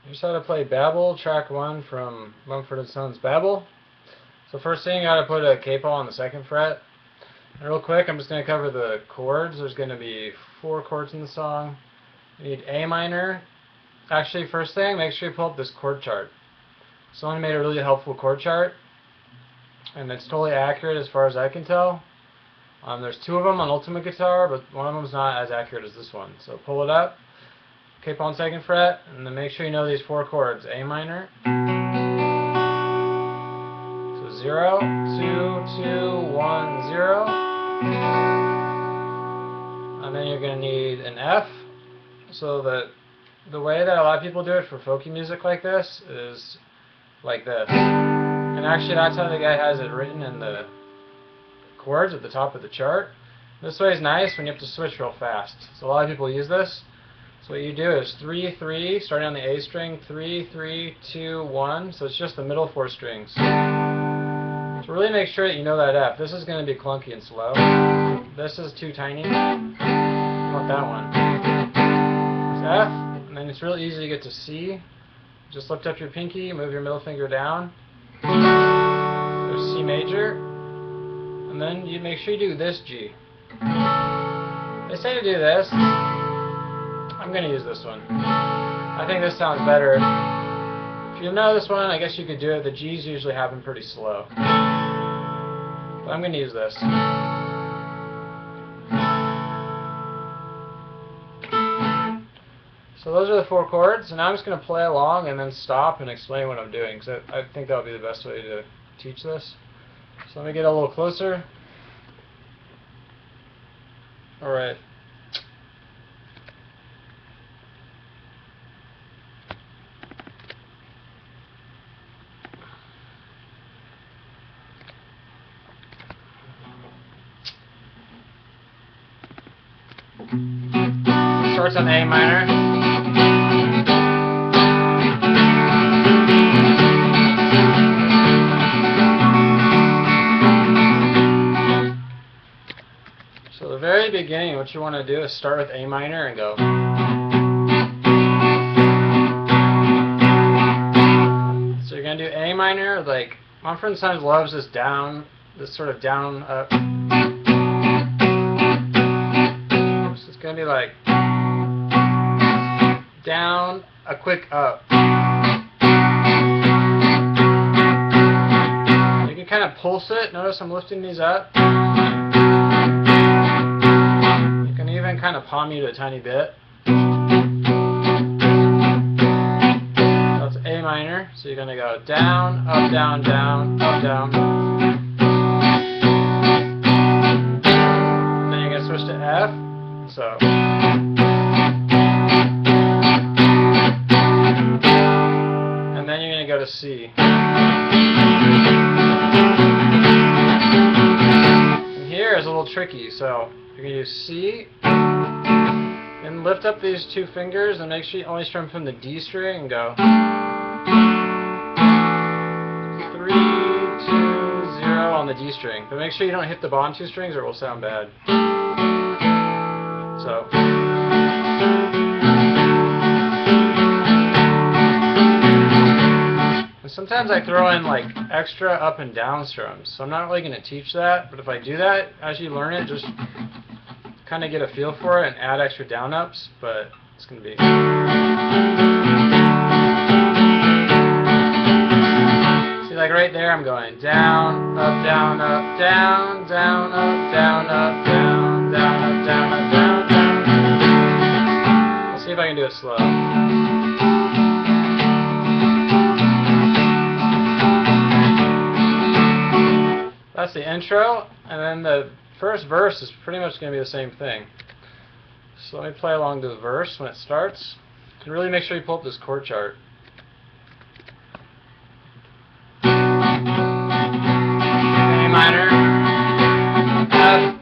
Here's how to play Babel, track 1 from Mumford & Sons Babel. So first thing, you gotta put a K-paw on the 2nd fret. And real quick, I'm just gonna cover the chords. There's gonna be 4 chords in the song. You need A minor. Actually, first thing, make sure you pull up this chord chart. Someone made a really helpful chord chart, and it's totally accurate as far as I can tell. There's 2 of them on Ultimate Guitar, but one of them's not as accurate as this one. So pull it up, K-paw on 2nd fret, and then make sure you know these 4 chords. A minor, so 0, 2, 2, 1, 0. And then you're going to need an F, so that the way that a lot of people do it for folky music like this is like this. And actually that's how the guy has it written in the chords at the top of the chart. This way is nice when you have to switch real fast. So a lot of people use this. So what you do is 3, 3, starting on the A string, 3, 3, 2, 1. So it's just the middle 4 strings. So really make sure that you know that F. This is going to be clunky and slow. This is too tiny. You want that one. It's F, and then it's real easy to get to C. Just lift up your pinky, move your middle finger down. There's C major. And then you make sure you do this G. They say to do this. I'm going to use this one. I think this sounds better. If you know this one, I guess you could do it. The G's usually happen pretty slow. But I'm going to use this. So those are the 4 chords, and now I'm just going to play along and then stop and explain what I'm doing, because I think that would be the best way to teach this. So let me get a little closer. Alright. Starts on A minor. So the very beginning, what you want to do is start with A minor and go. So you're going to do A minor, like Mumford & Sons loves this down, this sort of down, up. So it's going to be like down, a quick up. You can kind of pulse it. Notice I'm lifting these up. You can even kind of palm mute a tiny bit. That's A minor. So you're going to go down, up, down, down, up, down. And then you're going to switch to F. So. Then you're going to go to C. And here is a little tricky, so you're going to use C, and lift up these 2 fingers and make sure you only strum from the D string and go 3, 2, 0 on the D string. But make sure you don't hit the bottom 2 strings or it will sound bad. So. Sometimes I throw in like extra up and down strums, so I'm not really going to teach that, but if I do that, as you learn it, just kind of get a feel for it and add extra down ups, but it's going to be. See, like right there I'm going down, up, down, up, down, down, up, down, up, down, down, up, down, up, down, down. Let's see if I can do it slow. That's the intro, and then the first verse is pretty much going to be the same thing. So let me play along to the verse when it starts. And really make sure you pull up this chord chart. A minor, F.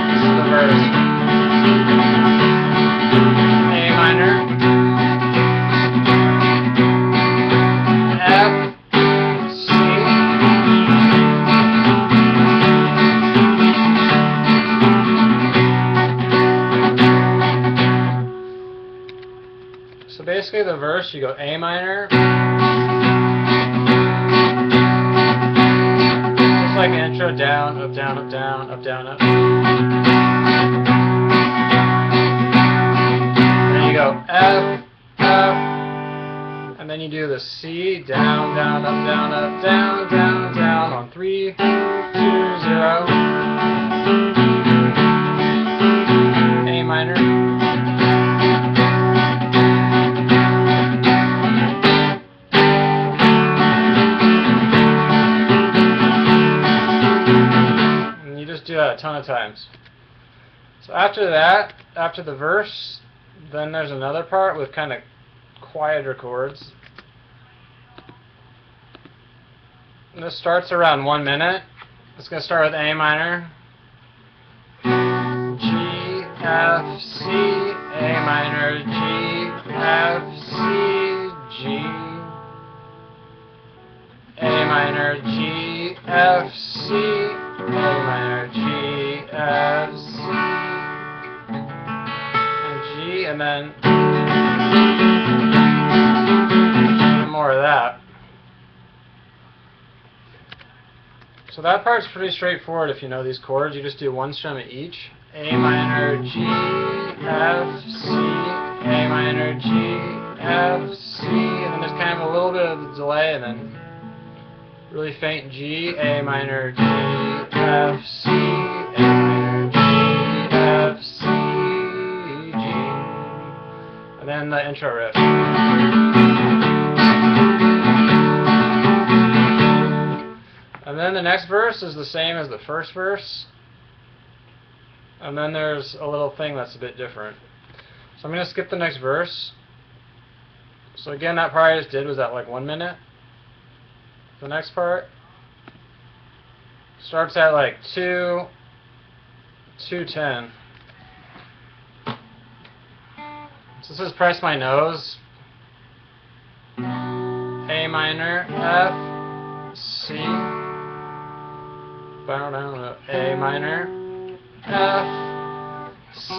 This is the verse. A minor, F. basically the verse, you go A minor, just like an intro, down, up, down, up, down, up, down, up. Then you go F, F, and then you do the C, down, down, up, down, up, down, down, down, on 3, 2, 0. A minor. And you just do that a ton of times. So after that, after the verse, then there's another part with kind of quieter chords. And this starts around 1 minute. It's going to start with A minor, G, F, C, A minor, G, F, C, G, A minor, G, F, C, A minor, G, F, C, and G, and then more of that. So that part's pretty straightforward if you know these chords. You just do one strum at each. A minor, G, F, C, A minor, G, F, C, and then there's kind of a little bit of a delay, and then really faint G, A minor, G, F, C, A minor, G, F, C, G, and then the intro riff. And then the next verse is the same as the first verse. And then there's a little thing that's a bit different. So I'm going to skip the next verse. So again, that part I just did was at like 1 minute. The next part starts at like 2:10. So this is Press My Nose. A minor, F, C, A minor, F, C.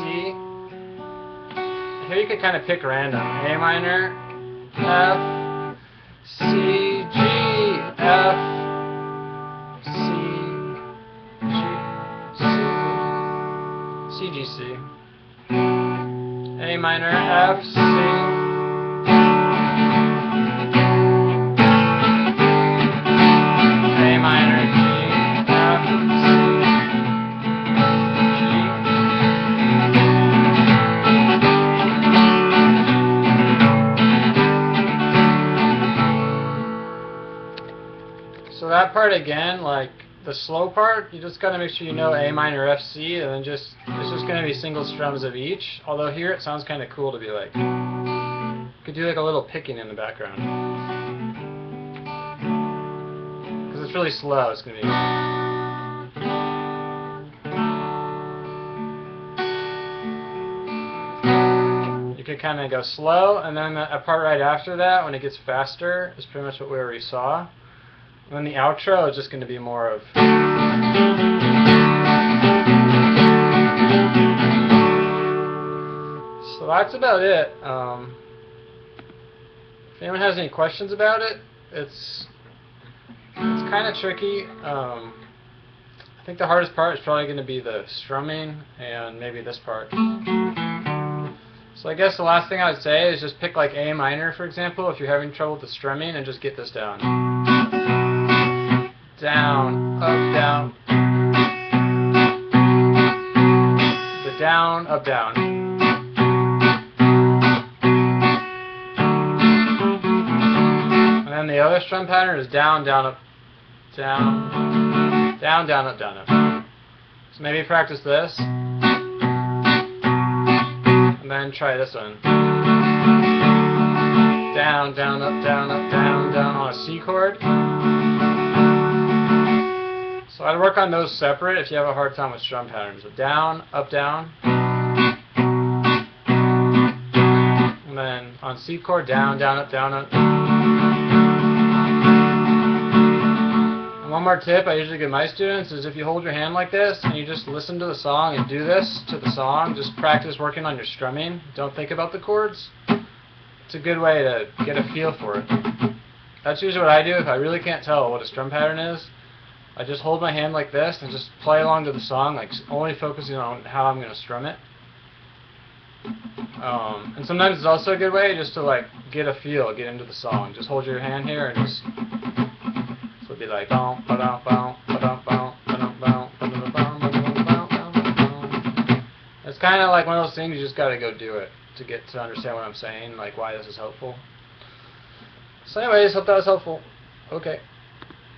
Here you could kind of pick random. A minor, F, C, G, F, C, G, C, C, G, C. A minor, F, C. So that part again, like the slow part, you just gotta make sure you know A minor, F, C, and then it's just gonna be single strums of each. Although here it sounds kind of cool to be like, you could do like a little picking in the background. Because it's really slow, it's gonna be. You could kind of go slow, and then a part right after that, when it gets faster, is pretty much what we already saw. And then the outro is just going to be more of. So that's about it. If anyone has any questions about it, it's kind of tricky. I think the hardest part is probably going to be the strumming and maybe this part. So I guess the last thing I would say is just pick like A minor, for example, if you're having trouble with the strumming, and just get this down. Down, up, down. The down, up, down. And then the other strum pattern is down, down, up, down, down, down, up, down, up. So maybe practice this. And then try this one. Down, down, up, down, up, down, down on a C chord. So I'd work on those separate if you have a hard time with strum patterns. So down, up, down. And then on C chord, down, down, up, down, up. And one more tip I usually give my students is if you hold your hand like this and you just listen to the song and do this to the song, just practice working on your strumming. Don't think about the chords. it's a good way to get a feel for it. That's usually what I do if I really can't tell what a strum pattern is. I just hold my hand like this and just play along to the song, like only focusing on how I'm going to strum it. And sometimes it's also a good way just to like get a feel, get into the song. Just hold your hand here and just, so it'll be like bow, ba-dum, bow, ba-dum, bow, ba-dum, bow, ba-dum, bow, ba-dum, bow, bow, bow. It's kind of like one of those things you just got to go do it to get to understand what I'm saying, like why this is helpful. So anyways, hope that was helpful. Okay.